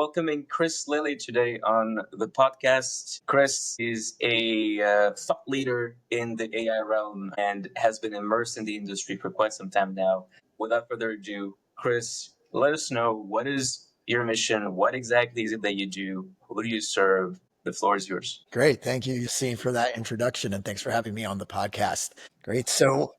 welcoming Chris Lele today on the podcast. Chris is a thought leader in the AI realm and has been immersed in the industry for quite some time now. Without further ado, Chris, let us know, what is your mission? What exactly is it that you do? Who do you serve? The floor is yours. Great. Thank you, Yassine, for that introduction, and thanks for having me on the podcast. Great. So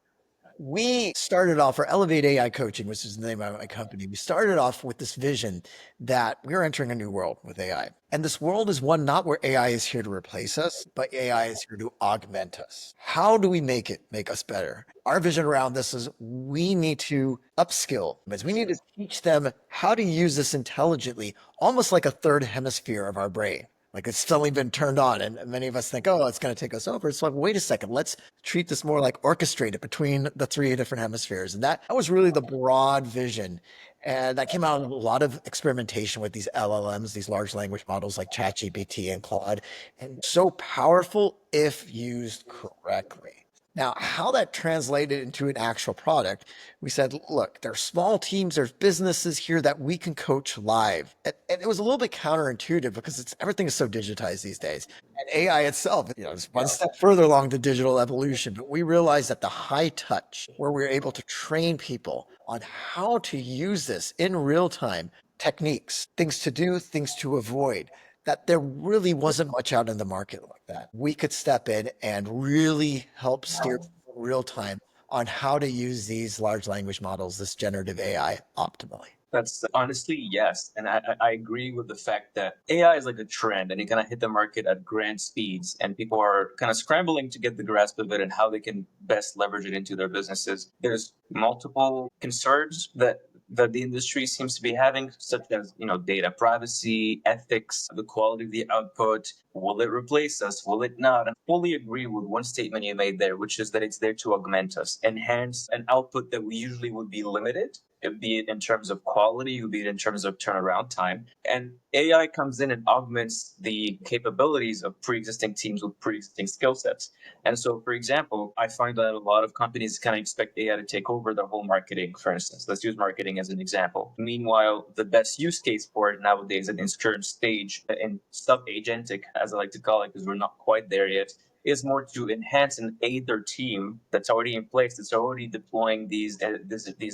we started off for Elevate AI Coaching, which is the name of my company. We started off with this vision that we're entering a new world with AI. And this world is one not where AI is here to replace us, but AI is here to augment us. How do we make us better? Our vision around this is we need to upskill. We need to teach them how to use this intelligently, almost like a third hemisphere of our brain. Like it's suddenly been turned on, and many of us think, oh, it's going to take us over. It's like, wait a second, let's treat this more like orchestrated between the three different hemispheres. And that was really the broad vision. And that came out of a lot of experimentation with these LLMs, these large language models like ChatGPT and Claude, and so powerful if used correctly. Now, how that translated into an actual product, we said, look, there's small teams, there's businesses here that we can coach live. And it was a little bit counterintuitive because everything is so digitized these days. And AI itself, is one step further along the digital evolution. But we realized that the high touch, where we're able to train people on how to use this in real time, techniques, things to do, things to avoid, that there really wasn't much out in the market like that. We could step in and really help steer real time on how to use these large language models, this generative AI, optimally. That's honestly, yes. And I agree with the fact that AI is like a trend and it kind of hit the market at grand speeds, and people are kind of scrambling to get the grasp of it and how they can best leverage it into their businesses. There's multiple concerns that the industry seems to be having, such as, data privacy, ethics, the quality of the output. Will it replace us? Will it not? I fully agree with one statement you made there, which is that it's there to augment us, enhance an output that we usually would be limited, be it in terms of quality, be it in terms of turnaround time. And AI comes in and augments the capabilities of pre-existing teams with pre-existing skill sets. And so, for example, I find that a lot of companies kind of expect AI to take over their whole marketing, for instance. Let's use marketing as an example. Meanwhile, the best use case for it nowadays in its current stage, in sub-agentic, as I like to call it, because we're not quite there yet, is more to enhance and aid their team that's already in place, that's already deploying these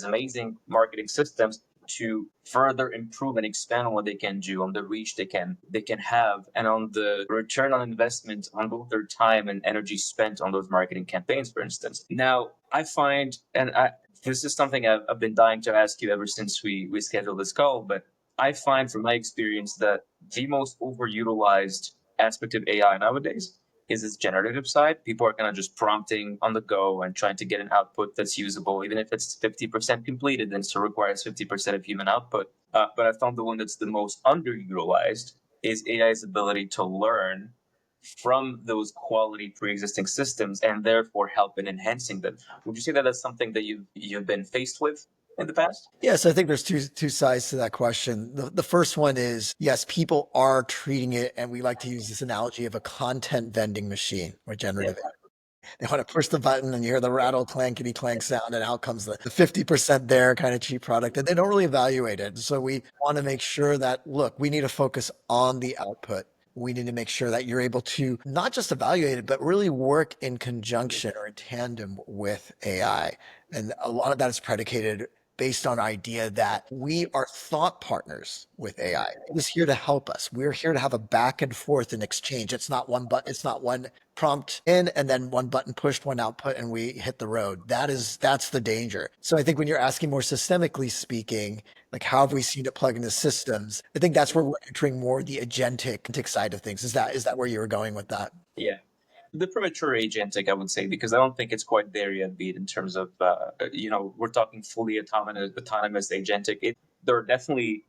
amazing marketing systems to further improve and expand on what they can do, on the reach they can have, and on the return on investment on both their time and energy spent on those marketing campaigns, for instance. Now, I find, this is something I've been dying to ask you ever since we scheduled this call, but I find from my experience that the most overutilized aspect of AI nowadays is its generative side. People are kind of just prompting on the go and trying to get an output that's usable, even if it's 50% completed, then still requires 50% of human output. But I found the one that's the most underutilized is AI's ability to learn from those quality pre-existing systems and therefore help in enhancing them. Would you say that that's something that you've been faced with in the past? Yes, I think there's two sides to that question. The first one is, yes, people are treating it, and we like to use this analogy of a content vending machine or generative. Yeah. They want to push the button and you hear the rattle clankety clank sound, and out comes the 50% there kind of cheap product, and they don't really evaluate it. So we want to make sure that, look, we need to focus on the output. We need to make sure that you're able to not just evaluate it, but really work in conjunction or in tandem with AI. And a lot of that is predicated based on idea that we are thought partners with AI. It is here to help us. We're here to have a back and forth and exchange. It's not one button, it's not one prompt in and then one button pushed, one output, and we hit the road. That's the danger. So I think when you're asking more systemically speaking, like how have we seen it plug into systems? I think that's where we're entering more the agentic side of things. Is that where you were going with that? Yeah. The premature agentic, I would say, because I don't think it's quite there yet, be it in terms of, we're talking fully autonomous agentic. There are definitely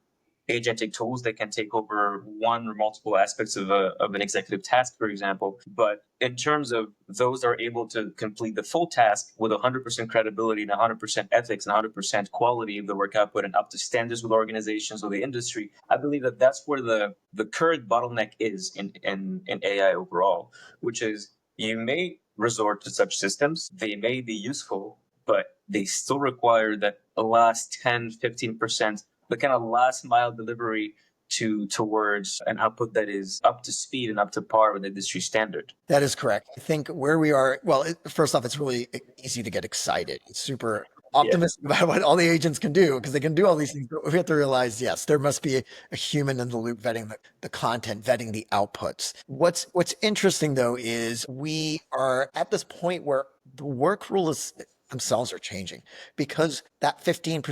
agentic tools that can take over one or multiple aspects of an executive task, for example. But in terms of those that are able to complete the full task with 100% credibility and 100% ethics and 100% quality of the work output and up to standards with organizations or the industry, I believe that that's where the current bottleneck is in AI overall, which is you may resort to such systems. They may be useful, but they still require that last 10, 15%, the kind of last mile delivery towards an output that is up to speed and up to par with industry standard. That is correct. I think where we are, well, first off, it's really easy to get excited. It's super Yeah. optimistic about what all the agents can do because they can do all these things. But we have to realize, yes, there must be a human in the loop vetting the content, vetting the outputs. What's interesting though is we are at this point where the work rules themselves are changing because that 15%,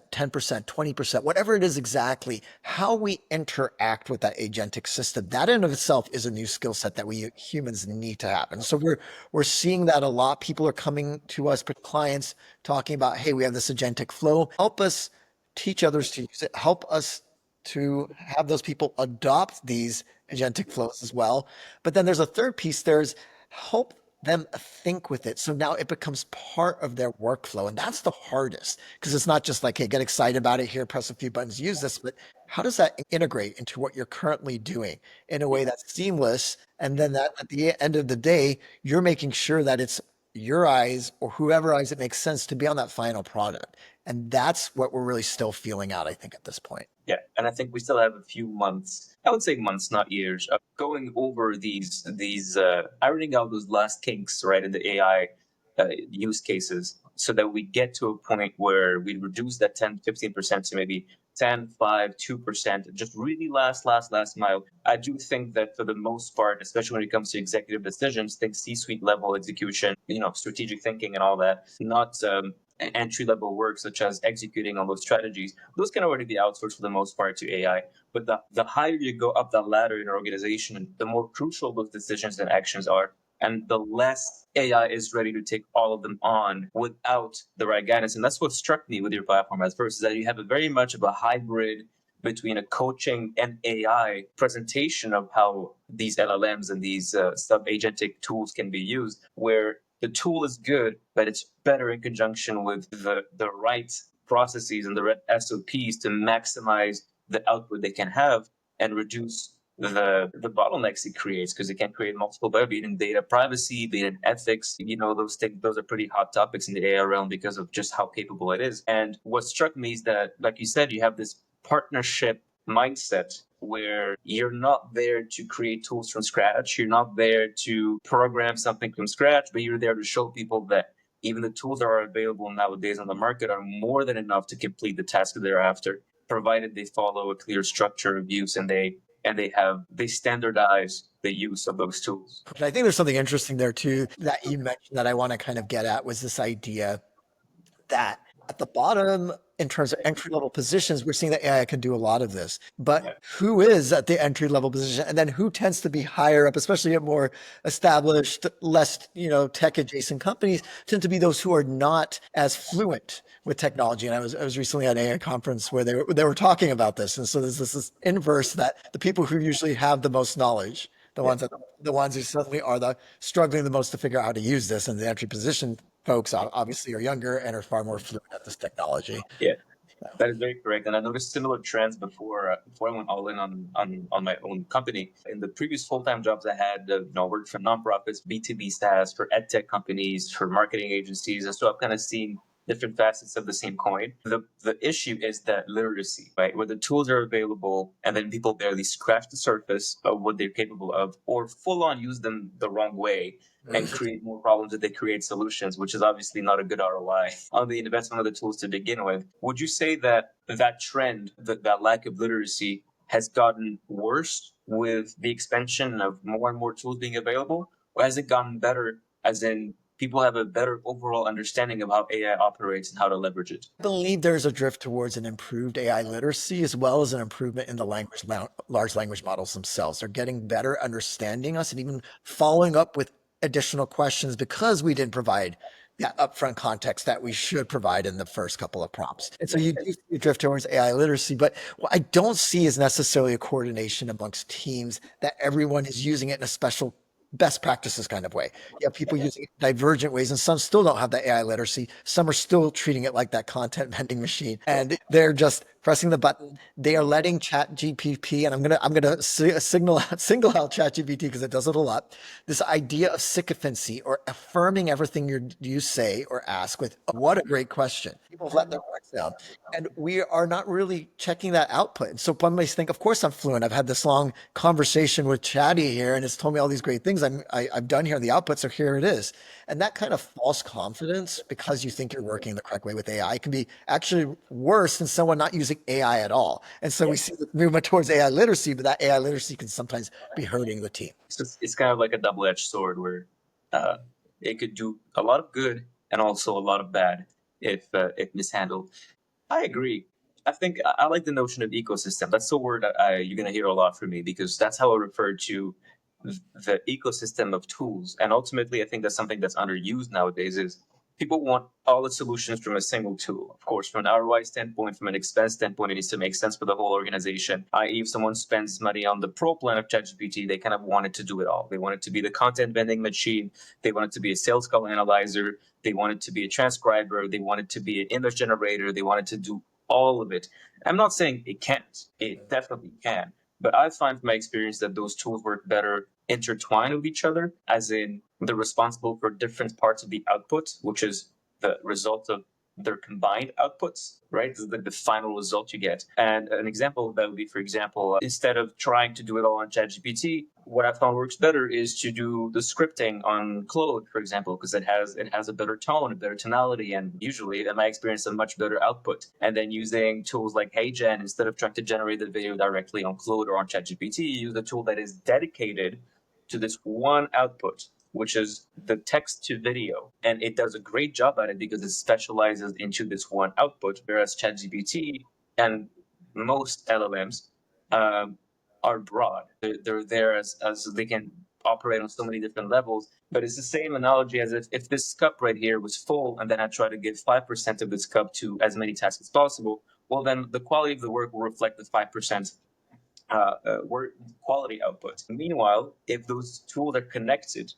10%, 20%, whatever it is exactly, how we interact with that agentic system, that in of itself is a new skill set that we humans need to have. And so we're seeing that a lot. People are coming to us, clients talking about, hey, we have this agentic flow. Help us teach others to use it. Help us to have those people adopt these agentic flows as well. But then there's a third piece. There's help them think with it. So now it becomes part of their workflow. And that's the hardest because it's not just like, hey, get excited about it here, press a few buttons, use this, but how does that integrate into what you're currently doing in a way that's seamless? And then that at the end of the day, you're making sure that it's your eyes or whoever eyes it makes sense to be on that final product. And that's what we're really still feeling out, I think, at this point. Yeah, and I think we still have a few months, I would say months, not years, of going over these ironing out those last kinks, right, in the AI use cases so that we get to a point where we reduce that 10, 15% to maybe 10, 5, 2%, just really last mile. I do think that for the most part, especially when it comes to executive decisions, think C-suite level execution, strategic thinking and all that, not entry level work such as executing on those strategies, those can already be outsourced for the most part to AI. But the higher you go up that ladder in an organization, the more crucial those decisions and actions are. And the less AI is ready to take all of them on without the right guidance. And that's what struck me with your platform at first, is that you have a very much of a hybrid between a coaching and AI presentation of how these LLMs and these sub-agentic tools can be used, where the tool is good, but it's better in conjunction with the right processes and the right SOPs to maximize the output they can have and reduce the bottlenecks it creates, because it can create multiple barriers, be it in data privacy, be it in ethics. Those are pretty hot topics in the AI realm because of just how capable it is. And what struck me is that, like you said, you have this partnership mindset where you're not there to create tools from scratch. You're not there to program something from scratch, but you're there to show people that even the tools that are available nowadays on the market are more than enough to complete the task that they're after, provided they follow a clear structure of use and they standardize the use of those tools. But I think there's something interesting there too that you mentioned that I want to kind of get at was this idea that at the bottom, in terms of entry level positions, we're seeing that AI can do a lot of this. But who is at the entry level position, and then who tends to be higher up, especially at more established, less tech adjacent companies, tend to be those who are not as fluent with technology. And I was recently at an AI conference where they were talking about this, and so there's this inverse that the people who usually have the most knowledge, the ones who suddenly are struggling the most to figure out how to use this, and the entry position folks obviously are younger and are far more fluent at this technology. Yeah, that is very correct. And I noticed similar trends before I went all in on my own company. In the previous full-time jobs I had, worked for nonprofits, B2B SaaS, for ed tech companies, for marketing agencies. And so I've kind of seen different facets of the same coin. The issue is that literacy, right? Where the tools are available and then people barely scratch the surface of what they're capable of, or full on use them the wrong way and create more problems than they create solutions, which is obviously not a good ROI on the investment of the tools to begin with. Would you say that trend, that lack of literacy, has gotten worse with the expansion of more and more tools being available? Or has it gotten better, as in people have a better overall understanding of how AI operates and how to leverage it? I believe there's a drift towards an improved AI literacy as well as an improvement in the large language models themselves. They're getting better understanding us and even following up with additional questions because we didn't provide that upfront context that we should provide in the first couple of prompts. And so you do see a drift towards AI literacy, but what I don't see is necessarily a coordination amongst teams that everyone is using it in a special best practices kind of way. You have people using it in divergent ways, and some still don't have the AI literacy. Some are still treating it like that content vending machine, and they're just pressing the button. They are letting Chat GPT, and I'm gonna single out Chat GPT because it does it a lot. This idea of sycophancy or affirming everything you say or ask with, "Oh, what a great question." People let their guards down, and we are not really checking that output. And so one may think, of course, I'm fluent. I've had this long conversation with Chatty here, and it's told me all these great things I've done here in the output. So here it is. And that kind of false confidence, because you think you're working the correct way with AI, can be actually worse than someone not using AI at all. And so we see the movement towards AI literacy, but that AI literacy can sometimes be hurting the team. So it's kind of like a double-edged sword where uh, it could do a lot of good and also a lot of bad if mishandled. I agree. I think I like the notion of ecosystem. That's the word you're going to hear a lot from me because that's how I refer to the ecosystem of tools. And ultimately, I think that's something that's underused nowadays is people want all the solutions from a single tool. Of course, from an ROI standpoint, from an expense standpoint, it needs to make sense for the whole organization. I.e., if someone spends money on the pro plan of ChatGPT, they kind of want it to do it all. They want it to be the content vending machine. They want it to be a sales call analyzer. They want it to be a transcriber. They want it to be an image generator. They want it to do all of it. I'm not saying it can't. It definitely can. But I find from my experience that those tools work better intertwined with each other, as in they're responsible for different parts of the output, which is the result of their combined outputs, right? This is the final result you get. And an example of that would be, for example, instead of trying to do it all on ChatGPT, what I found works better is to do the scripting on Claude, for example, because it has a better tone, a better tonality, and usually, in my experience, a much better output. And then using tools like HeyGen, instead of trying to generate the video directly on Claude or on ChatGPT, use a tool that is dedicated to this one output, which is the text to video. And it does a great job at it because it specializes into this one output, whereas ChatGPT and most LLMs um, are broad. They're there as they can operate on so many different levels. But it's the same analogy as if this cup right here was full and then I try to give 5% of this cup to as many tasks as possible, well, then the quality of the work will reflect the 5% work quality output. Meanwhile, if those tools are connected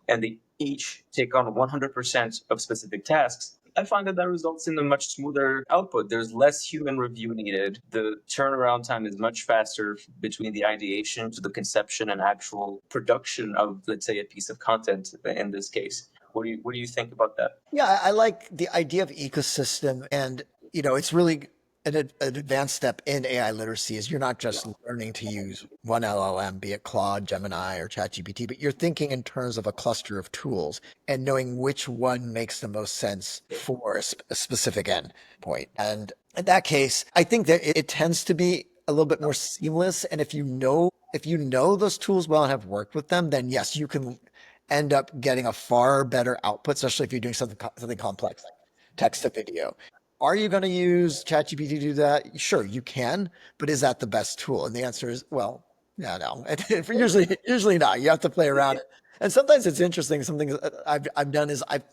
and they each take on 100% of specific tasks, I find that results in a much smoother output. There's less human review needed. The turnaround time is much faster between the ideation to the conception and actual production of, let's say, a piece of content in this case. What do you think about that? Yeah, I like the idea of ecosystem, and it's really an advanced step in AI literacy is you're not just learning to use one LLM, be it Claude, Gemini, or ChatGPT, but you're thinking in terms of a cluster of tools and knowing which one makes the most sense for a specific end point. And in that case, I think that it tends to be a little bit more seamless. And if you know those tools well and have worked with them, then yes, you can end up getting a far better output, especially if you're doing something complex like text to video. Are you going to use ChatGPT to do that? Sure, you can, but is that the best tool? And the answer is, well, yeah, no. Usually not. You have to play around it. And sometimes it's interesting. Something that I've done is I've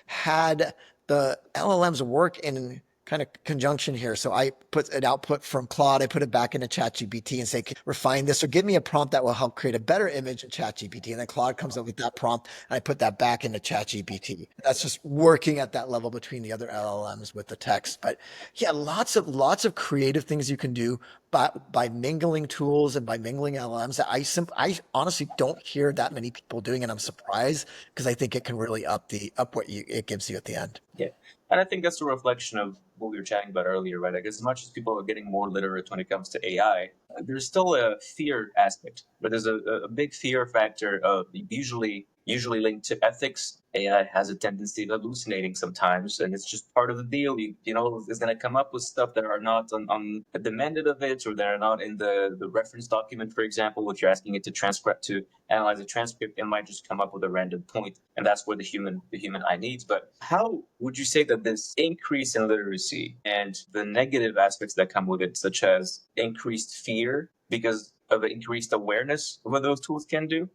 had the LLMs work in kind of conjunction here. So I put an output from Claude, I put it back into ChatGPT and say, refine this or give me a prompt that will help create a better image in ChatGPT. And then Claude comes up with that prompt and I put that back into ChatGPT. That's just working at that level between the other LLMs with the text. But yeah, lots of creative things you can do by mingling tools and by mingling LLMs that I honestly don't hear that many people doing, and I'm surprised because I think it can really up what it gives you at the end. Yeah. And I think that's a reflection of what we were chatting about earlier, right? Like, as much as people are getting more literate when it comes to AI, there's still a fear aspect, but there's a big fear factor of usually linked to ethics. AI has a tendency of hallucinating sometimes, and it's just part of the deal. It's going to come up with stuff that are not on the demanded of it, or that are not in the reference document, for example. If you're asking it to transcribe to analyze a transcript, it might just come up with a random point, and that's where the human eye needs. But how would you say that this increase in literacy and the negative aspects that come with it, such as increased fear because of increased awareness of what those tools can do,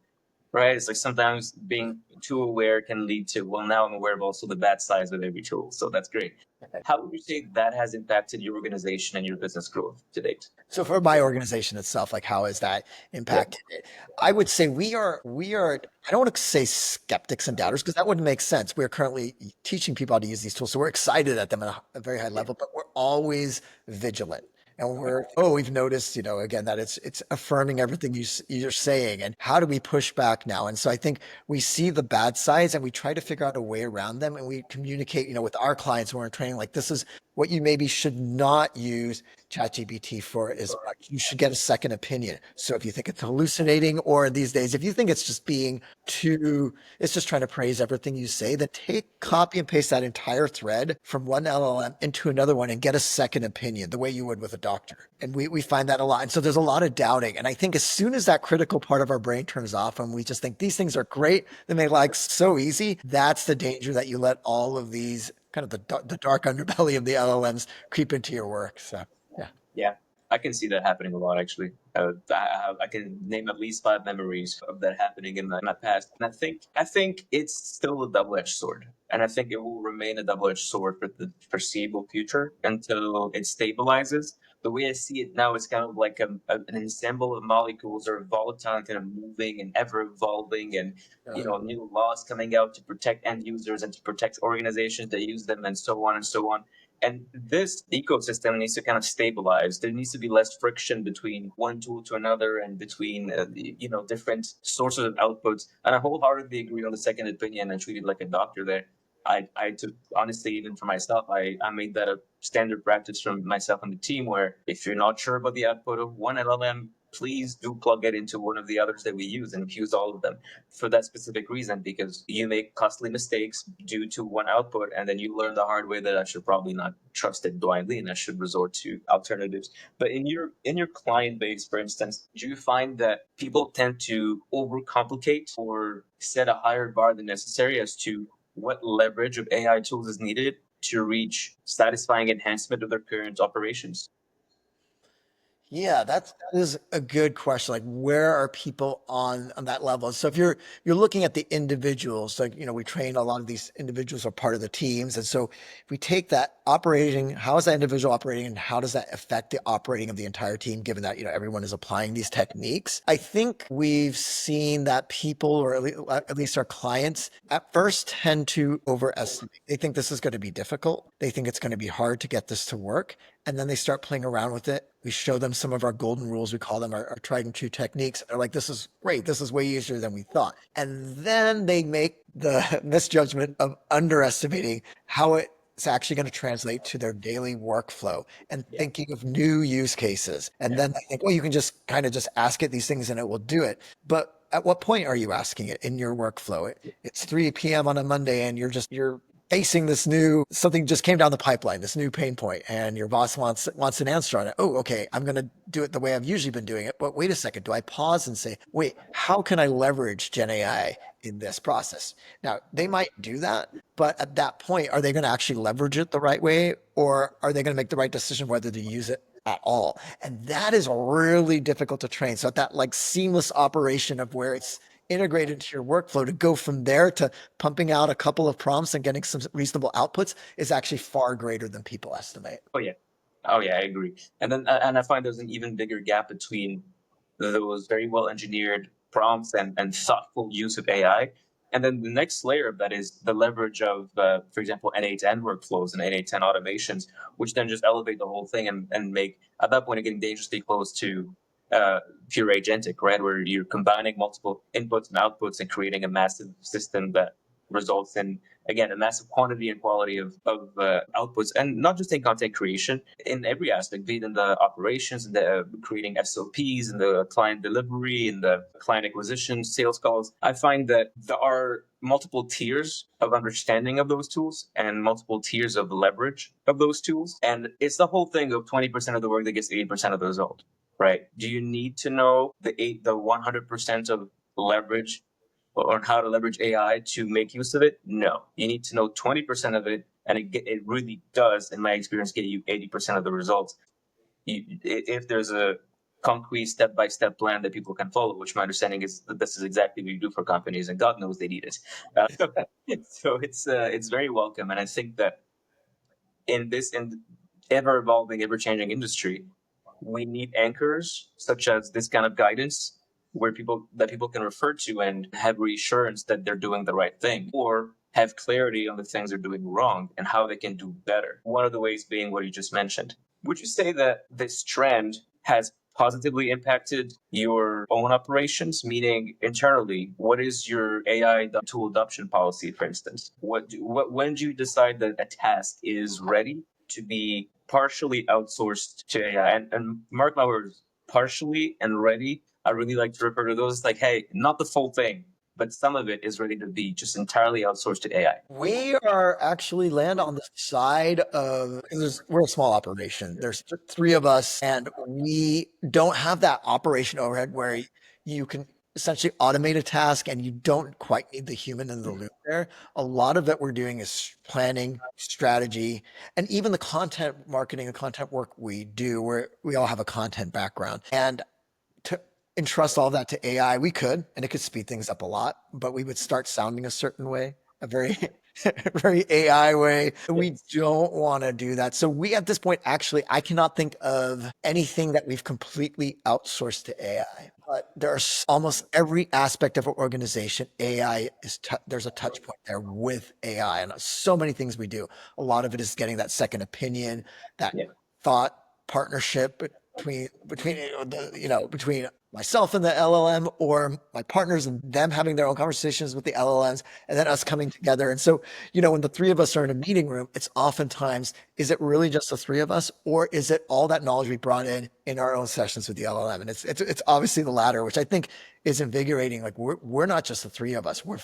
right? It's like sometimes being too aware can lead to, well, now I'm aware of also the bad sides of every tool. So that's great. How would you say that has impacted your organization and your business growth to date? So for my organization itself, like how has that Yeah. impacted it? I would say we are I don't want to say skeptics and doubters because that wouldn't make sense. We're currently teaching people how to use these tools. So we're excited at them at a very high level, but we're always vigilant. and we've noticed, again, that it's affirming everything you're saying. And how do we push back now? And so I think we see the bad sides and we try to figure out a way around them. And we communicate, with our clients when we're training, like, this is what you maybe should not use ChatGPT for as much. You should get a second opinion. So if you think it's hallucinating, or these days, if you think it's just being it's just trying to praise everything you say, then copy and paste that entire thread from one LLM into another one and get a second opinion the way you would with a doctor. And we find that a lot. And so there's a lot of doubting. And I think as soon as that critical part of our brain turns off and we just think these things are great, then they like so easy, that's the danger, that you let all of these kind of the dark underbelly of the LLMs creep into your work. So, yeah. Yeah, I can see that happening a lot, actually. I can name at least 5 memories of that happening in my past, and I think it's still a double-edged sword, and I think it will remain a double-edged sword for the foreseeable future until it stabilizes. The way I see it now is kind of like an ensemble of molecules that are volatile, kind of moving and ever evolving, and new laws coming out to protect end users and to protect organizations that use them, and so on and so on. And this ecosystem needs to kind of stabilize. There needs to be less friction between one tool to another and between different sources of outputs. And I wholeheartedly agree on the second opinion and treat it like a doctor there. I took, honestly, even for myself, I made that a standard practice from myself and the team, where if you're not sure about the output of one LLM, please do plug it into one of the others that we use and use all of them, for that specific reason, because you make costly mistakes due to one output, and then you learn the hard way that I should probably not trust it blindly and I should resort to alternatives. But in your client base, for instance, do you find that people tend to overcomplicate or set a higher bar than necessary as to what leverage of AI tools is needed to reach satisfying enhancement of their current operations? Yeah, that is a good question. Like, where are people on that level? So if you're looking at the individuals, like, we train a lot of these individuals are part of the teams. And so if we take that operating, how is that individual operating and how does that affect the operating of the entire team, given that, everyone is applying these techniques? I think we've seen that people, or at least our clients, at first tend to overestimate. They think this is going to be difficult. They think it's going to be hard to get this to work. And then they start playing around with it. We show them some of our golden rules. We call them our tried and true techniques. They're like, this is great. This is way easier than we thought. And then they make the misjudgment of underestimating how it's actually going to translate to their daily workflow and Yeah. thinking of new use cases. And then they think, well, you can just kind of just ask it these things and it will do it. But at what point are you asking it in your workflow? It's 3 p.m. on a Monday and you're facing this new, something just came down the pipeline, this new pain point, and your boss wants an answer on it. Oh, okay, I'm going to do it the way I've usually been doing it. But wait a second, do I pause and say, wait, how can I leverage Gen AI in this process? Now, they might do that, but at that point, are they going to actually leverage it the right way, or are they going to make the right decision whether to use it at all? And that is really difficult to train. So that, like, seamless operation of where it's integrated into your workflow, to go from there to pumping out a couple of prompts and getting some reasonable outputs, is actually far greater than people estimate. Oh yeah. Oh yeah, I agree. And I find there's an even bigger gap between those very well engineered prompts and thoughtful use of AI. And then the next layer of that is the leverage of, for example, N8N workflows and N8N automations, which then just elevate the whole thing and make, at that point, it getting dangerously close to pure agentic, right? Where you're combining multiple inputs and outputs and creating a massive system that results in, again, a massive quantity and quality of outputs, and not just in content creation, in every aspect, be it in the operations, in the creating SOPs, in the client delivery, in the client acquisition, sales calls. I find that there are multiple tiers of understanding of those tools and multiple tiers of leverage of those tools. And it's the whole thing of 20% of the work that gets 80% of the result, right? Do you need to know the 100% of leverage on how to leverage AI to make use of it? No, you need to know 20% of it, and it really does, in my experience, get you 80% of the results. If there's a concrete step-by-step plan that people can follow, which my understanding is that this is exactly what you do for companies, and God knows they need it. So it's very welcome, and I think that in this ever evolving, ever changing industry, we need anchors such as this kind of guidance, where people can refer to and have reassurance that they're doing the right thing, or have clarity on the things they're doing wrong and how they can do better. One of the ways being what you just mentioned. Would you say that this trend has positively impacted your own operations? Meaning internally, what is your AI tool adoption policy, for instance? When do you decide that a task is ready to be partially outsourced to AI? And mark my words, partially and ready. I really like to refer to those like, hey, not the full thing, but some of it is ready to be just entirely outsourced to AI. We are actually land on the side of, 'cause we're a small operation. There's three of us, and we don't have that operation overhead where you can essentially automate a task and you don't quite need the human in the loop there. A lot of it we're doing is planning, strategy, and even the content marketing and content work we do, where we all have a content background. And to entrust all that to AI, we could, and it could speed things up a lot, but we would start sounding a certain way, a very, very AI way. We don't want to do that. So we, at this point, actually, I cannot think of anything that we've completely outsourced to AI. But there's almost every aspect of our organization, AI is, there's a touch point there with AI, and so many things we do. A lot of it is getting that second opinion, that Yeah. thought partnership between myself and the LLM, or my partners and them having their own conversations with the LLMs, and then us coming together. And so, when the three of us are in a meeting room, it's oftentimes, is it really just the three of us, or is it all that knowledge we brought in our own sessions with the LLM? And it's obviously the latter, which I think is invigorating. Like we're not just the three of us. We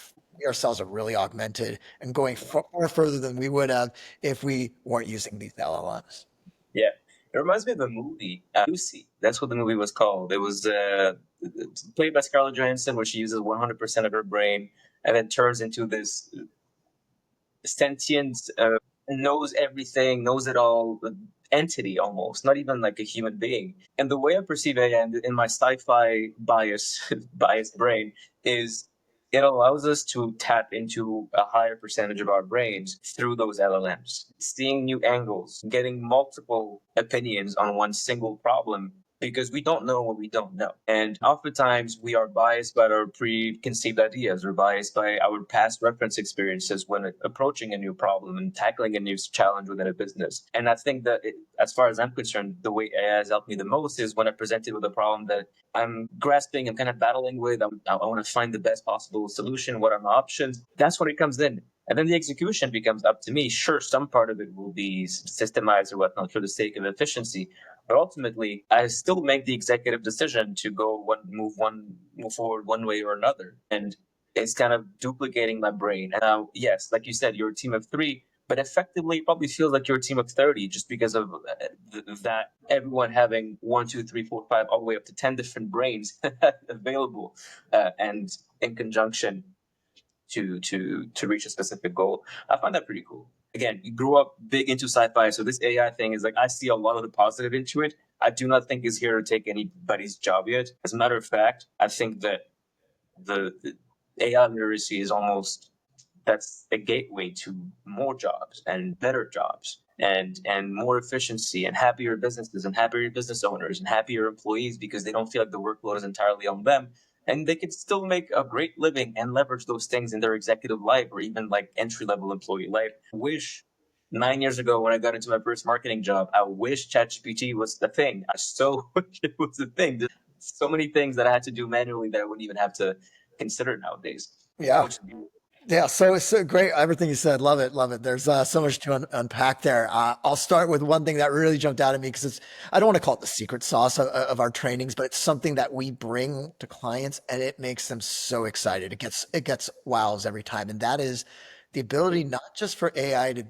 ourselves are really augmented and going far further than we would have if we weren't using these LLMs. Yeah. It reminds me of the movie Lucy. That's what the movie was called. It was played by Scarlett Johansson, where she uses 100% of her brain and then turns into this sentient, knows everything, knows it all entity almost, not even like a human being. And the way I perceive AI in my sci-fi biased brain is it allows us to tap into a higher percentage of our brains through those LLMs, seeing new angles, getting multiple opinions on one single problem because we don't know what we don't know. And oftentimes we are biased by our preconceived ideas or biased by our past reference experiences when approaching a new problem and tackling a new challenge within a business. And I think that, as far as I'm concerned, the way AI has helped me the most is when I'm presented with a problem that I'm grasping, I'm kind of battling with, I want to find the best possible solution. What are my options? That's when it comes in. And then the execution becomes up to me. Sure, some part of it will be systemized or whatnot for the sake of efficiency, but ultimately, I still make the executive decision to go move forward one way or another. And it's kind of duplicating my brain. And now, yes, like you said, you're a team of three, but effectively it probably feels like you're a team of 30 just because of that everyone having 1, 2, 3, 4, 5, all the way up to 10 different brains available and in conjunction to reach a specific goal. I find that pretty cool. Again, you grew up big into sci-fi, so this AI thing is like I see a lot of the positive into it. I do not think it's here to take anybody's job yet. As a matter of fact, I think that the AI literacy is almost that's a gateway to more jobs and better jobs and more efficiency and happier businesses and happier business owners and happier employees because they don't feel like the workload is entirely on them and they can still make a great living and leverage those things in their executive life or even like entry level employee life. Wish 9 years ago when I got into my first marketing job, I wish ChatGPT was the thing. I so wish it was the thing. There's so many things that I had to do manually that I wouldn't even have to consider nowadays. Yeah. Which is beautiful. Yeah, so great. Everything you said, love it, love it. There's so much to unpack there. I'll start with one thing that really jumped out at me because I don't want to call it the secret sauce of our trainings, but it's something that we bring to clients and it makes them so excited. It gets wows every time. And that is the ability not just for AI to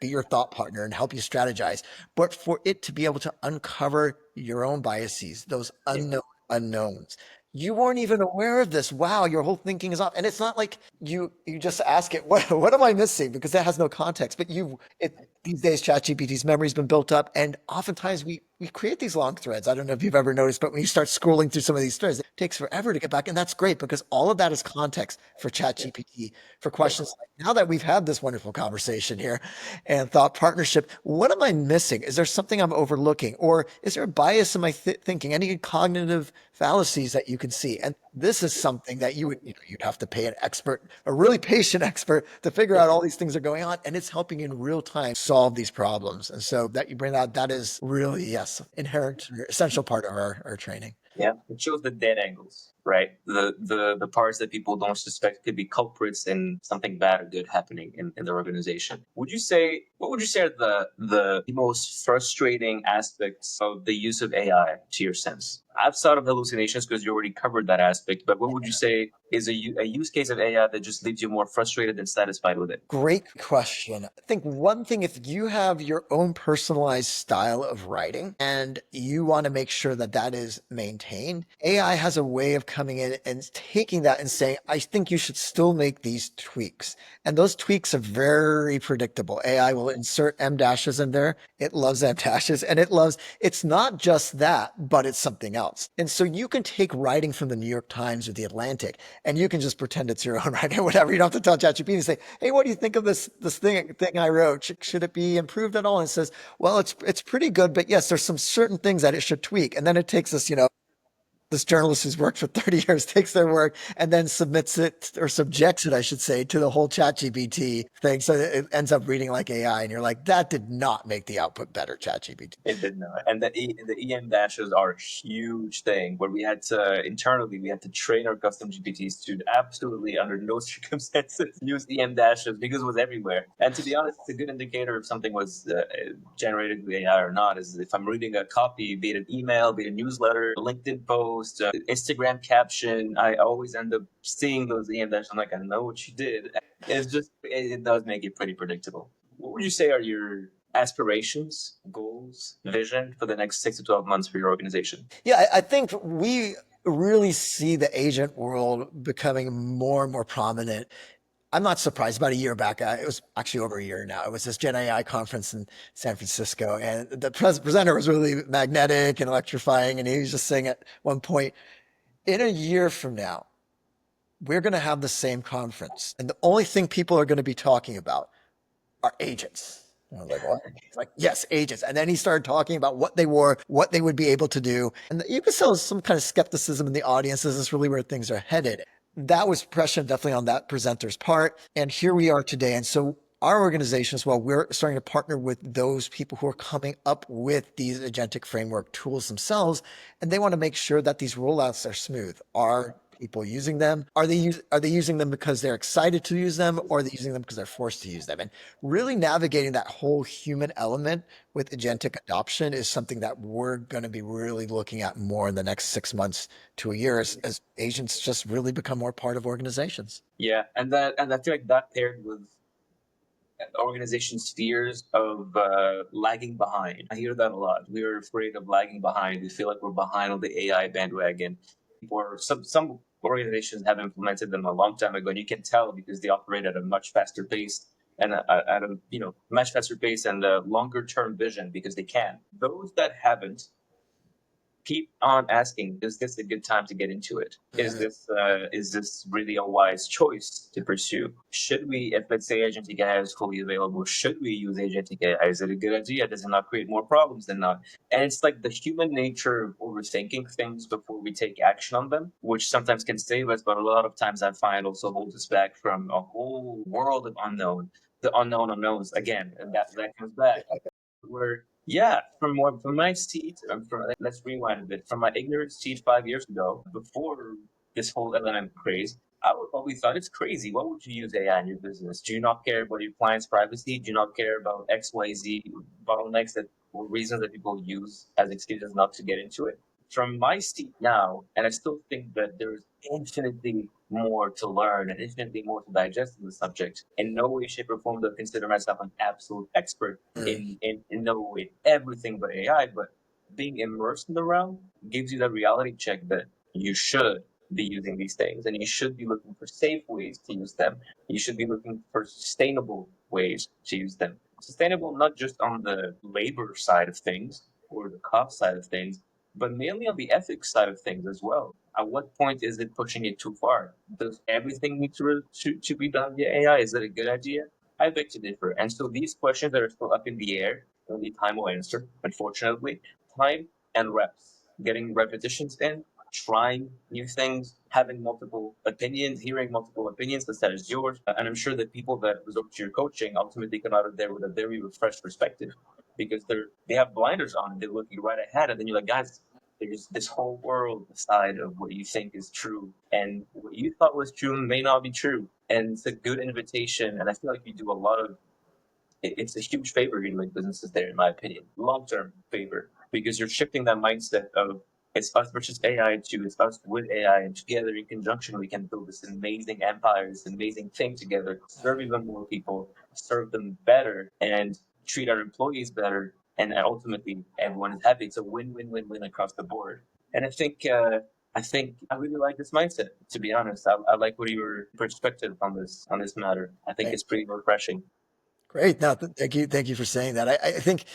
be your thought partner and help you strategize, but for it to be able to uncover your own biases, those Yeah. unknowns. You weren't even aware of this. Wow, your whole thinking is off. And it's not like you just ask it, what am I missing? Because that has no context. But these days ChatGPT's memory's been built up, and oftentimes we create these long threads. I don't know if you've ever noticed, but when you start scrolling through some of these threads, it takes forever to get back. And that's great because all of that is context for Yeah. ChatGPT for Yeah. questions like now that we've had this wonderful conversation here and thought partnership, what am I missing? Is there something I'm overlooking? Or is there a bias in my thinking? Any cognitive fallacies that you can see? And this is something that you'd have to pay an expert, a really patient expert to figure out all these things are going on. And it's helping in real time solve these problems. And so that you bring that is really, yes, inherent, essential part of our training. Yeah, it shows the dead angles, right? The parts that people don't suspect could be culprits in something bad or good happening in their organization. What would you say are the most frustrating aspects of the use of AI to your sense? Outside of hallucinations, because you already covered that aspect, but what would you say is a use case of AI that just leaves you more frustrated than satisfied with it? Great question. I think one thing, if you have your own personalized style of writing and you want to make sure that that is maintained, AI has a way of coming in and taking that and saying, I think you should still make these tweaks. And those tweaks are very predictable. AI will insert M dashes in there. It loves M dashes and it's not just that, but it's something else. And so you can take writing from the New York Times or the Atlantic and you can just pretend it's your own writing or whatever. You don't have to tell ChatGPT and say, "Hey, what do you think of this thing I wrote? Should it be improved at all?" And it says, "Well, it's pretty good, but yes, there's some certain things that it should tweak." And then it takes us, this journalist who's worked for 30 years takes their work and then submits it or subjects it, I should say, to the whole ChatGPT thing. So it ends up reading like AI, and you're like, that did not make the output better, ChatGPT. It did not. And the EM dashes are a huge thing where we had to train our custom GPTs to absolutely under no circumstances use EM dashes because it was everywhere. And to be honest, it's a good indicator if something was generated with AI or not. Is if I'm reading a copy, be it an email, be it a newsletter, a LinkedIn post, Instagram caption, I always end up seeing those EM dashes. I'm like, I know what you did. It does make it pretty predictable. What would you say are your aspirations, goals, vision for the next 6 to 12 months for your organization? Yeah, I think we really see the agent world becoming more and more prominent. I'm not surprised. About a year back, it was actually over a year now. It was this Gen AI conference in San Francisco, and the presenter was really magnetic and electrifying. And he was just saying at one point, in a year from now, we're going to have the same conference, and the only thing people are going to be talking about are agents. And I was like, what? It's like, yes, agents. And then he started talking about what they were, what they would be able to do. And you could tell some kind of skepticism in the audience. Is this really where things are headed? That was pressure definitely on that presenter's part. And here we are today. And so our organization as well, we're starting to partner with those people who are coming up with these agentic framework tools themselves. And they want to make sure that these rollouts are smooth. Are people using them? Are they using them because they're excited to use them, or are they using them because they're forced to use them? And really navigating that whole human element with agentic adoption is something that we're going to be really looking at more in the next 6 months to a year as agents just really become more part of organizations. Yeah, and I feel like that paired with organizations' fears of lagging behind. I hear that a lot. We're afraid of lagging behind. We feel like we're behind on the AI bandwagon. Or some organizations have implemented them a long time ago, and you can tell because they operate at a much faster pace and at a much faster pace and a longer term vision because they can. Those that haven't keep on asking, is this a good time to get into it? Is this really a wise choice to pursue? Should we, if let's say agentic AI is fully available, should we use agentic AI? Is it a good idea? Does it not create more problems than not? And it's like the human nature of overthinking things before we take action on them, which sometimes can save us, but a lot of times I find also holds us back from a whole world of unknown, the unknown unknowns again, and that comes back where yeah, from my seat, let's rewind a bit. From my ignorant seat 5 years ago, before this whole LLM craze, I would probably thought it's crazy. Why would you use AI in your business? Do you not care about your client's privacy? Do you not care about XYZ bottlenecks that or reasons that people use as excuses not to get into it? From my seat now, and I still think that there's infinitely more to learn and infinitely more to digest in the subject. In no way, shape, or form do I consider myself an absolute expert Mm. in no way everything but AI, but being immersed in the realm gives you that reality check that you should be using these things and you should be looking for safe ways to use them. You should be looking for sustainable ways to use them. Sustainable not just on the labor side of things, or the cost side of things, but mainly on the ethics side of things as well. At what point is it pushing it too far? Does everything need to be done via AI? Is it a good idea? I beg to differ. And so these questions that are still up in the air, only time will answer, unfortunately. Time and reps, getting repetitions in, trying new things, having multiple opinions, hearing multiple opinions instead of yours. And I'm sure that people that resort to your coaching ultimately come out of there with a very refreshed perspective because they have blinders on and they're looking right ahead. And then you're like, guys, there's this whole world side of what you think is true. And what you thought was true may not be true. And it's a good invitation. And I feel like you do a lot of it's a huge favor you're doing businesses there, in my opinion. Long term favor. Because you're shifting that mindset of it's us versus AI to it's us with AI, and together in conjunction we can build this amazing empire, this amazing thing together, serve even more people, serve them better, and treat our employees better, and ultimately everyone is happy. It's a win-win-win-win across the board. And I think I really like this mindset. To be honest, I like what your perspective on this matter. I think it's pretty refreshing. Great. No, thank you for saying that. I think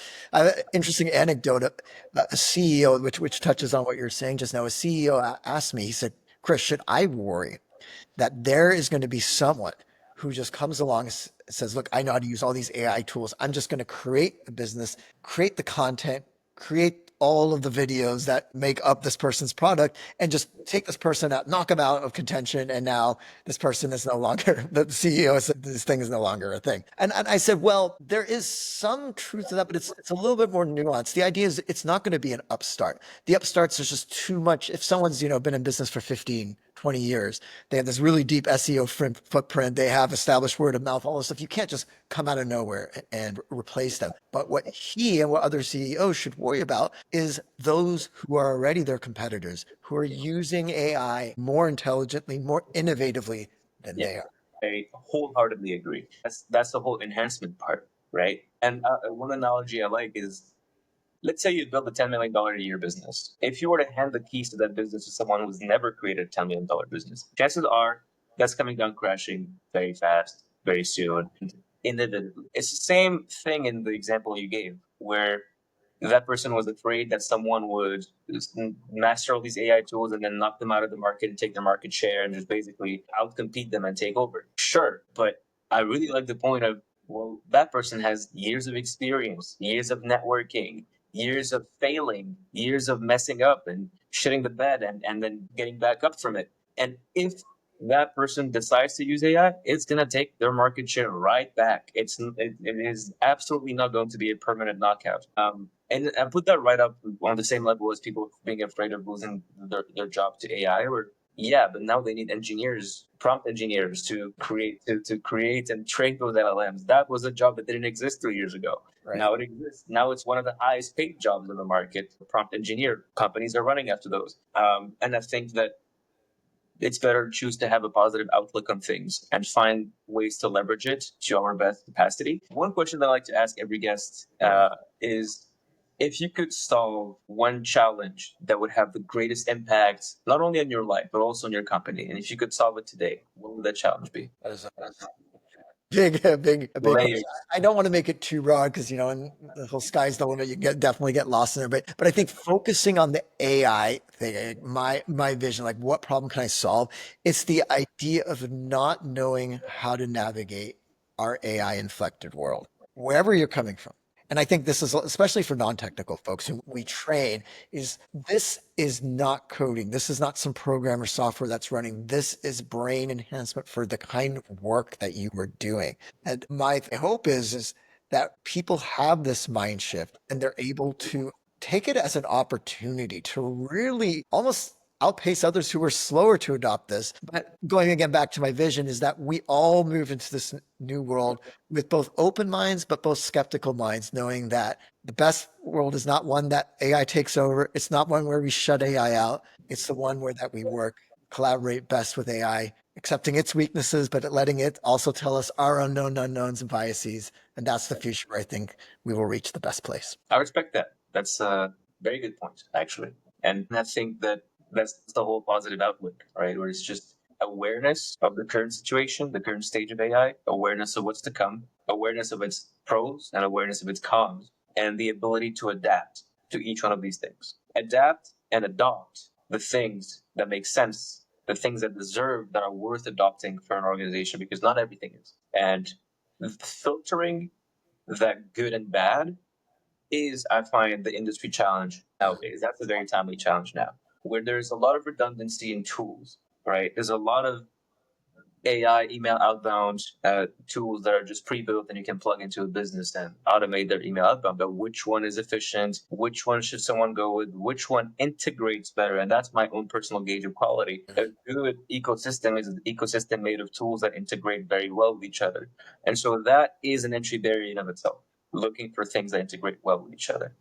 interesting anecdote. A CEO, which touches on what you're saying just now. A CEO asked me. He said, "Chris, should I worry that there is going to be someone who just comes along and says, look, I know how to use all these AI tools. I'm just going to create a business, create the content, create all of the videos that make up this person's product and just take this person out, knock them out of contention. And now this person is no longer the CEO said this thing is no longer a thing. And I said, well, there is some truth to that, but it's a little bit more nuanced. The idea is it's not going to be an upstart. The upstarts, there's just too much. If someone's, been in business for 15, 20 years, they have this really deep SEO footprint. They have established word of mouth, all this stuff. You can't just come out of nowhere and replace them. But what he and what other CEOs should worry about is those who are already their competitors, who are using AI more intelligently, more innovatively than Yeah, they are. I wholeheartedly agree. That's the whole enhancement part, right? And one analogy I like is, let's say you build a $10 million a year business. If you were to hand the keys to that business to someone who's never created a $10 million business, chances are that's coming down crashing very fast, very soon, inevitably. It's the same thing in the example you gave, where that person was afraid that someone would master all these AI tools and then knock them out of the market and take their market share and just basically outcompete them and take over. Sure, but I really like the point of, well, that person has years of experience, years of networking, years of failing, years of messing up and shitting the bed and then getting back up from it. And if that person decides to use AI, it's gonna take their market share right back. It is absolutely not going to be a permanent knockout. And I put that right up on the same level as people being afraid of losing their job to AI. Or yeah, but now they need engineers, prompt engineers to create and train those LLMs. That was a job that didn't exist 3 years ago. Right. Now it exists. Now it's one of the highest paid jobs in the market. Prompt engineer companies are running after those. And I think that it's better to choose to have a positive outlook on things and find ways to leverage it to our best capacity. One question that I like to ask every guest is, if you could solve one challenge that would have the greatest impact, not only on your life, but also on your company, and if you could solve it today, what would that challenge be? That is a big question. Layers. I don't want to make it too broad because and the whole sky's the limit. You definitely get lost in there. But I think focusing on the AI thing, my vision, like what problem can I solve? It's the idea of not knowing how to navigate our AI inflected world, wherever you're coming from. And I think this is especially for non-technical folks who we train is this is not coding. This is not some program or software that's running. This is brain enhancement for the kind of work that you were doing. And my hope is that people have this mind shift and they're able to take it as an opportunity to really almost outpace others who are slower to adopt this. But going again back to my vision is that we all move into this new world with both open minds, but both skeptical minds, knowing that the best world is not one that AI takes over. It's not one where we shut AI out. It's the one where that we work, collaborate best with AI, accepting its weaknesses, but letting it also tell us our unknown unknowns and biases. And that's the future where I think we will reach the best place. I respect that. That's a very good point, actually. And I think that that's the whole positive outlook, right? Where it's just awareness of the current situation, the current stage of AI, awareness of what's to come, awareness of its pros and awareness of its cons, and the ability to adapt. to each one of these things. Adapt and adopt the things that make sense, the things that deserve, that are worth adopting for an organization, because not everything is. And filtering that good and bad is, I find, the industry challenge nowadays. That's a very timely challenge now, where there's a lot of redundancy in tools, right? There's a lot of AI email outbound tools that are just pre-built and you can plug into a business and automate their email outbound. But which one is efficient? Which one should someone go with? Which one integrates better? And that's my own personal gauge of quality. A good ecosystem is an ecosystem made of tools that integrate very well with each other. And so that is an entry barrier in of itself, looking for things that integrate well with each other.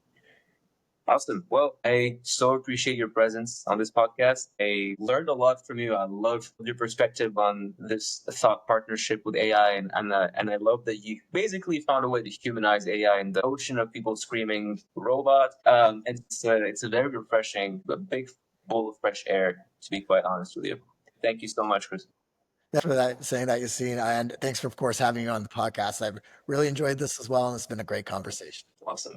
Awesome. Well, I so appreciate your presence on this podcast. I learned a lot from you. I love your perspective on this thought partnership with AI, and I love that you basically found a way to humanize AI in the ocean of people screaming robot. It's a very refreshing, a big bowl of fresh air, to be quite honest with you. Thank you so much, Chris. Thanks for that, saying that, Yassine. And thanks for, of course, having me on the podcast. I've really enjoyed this as well, and it's been a great conversation. Awesome.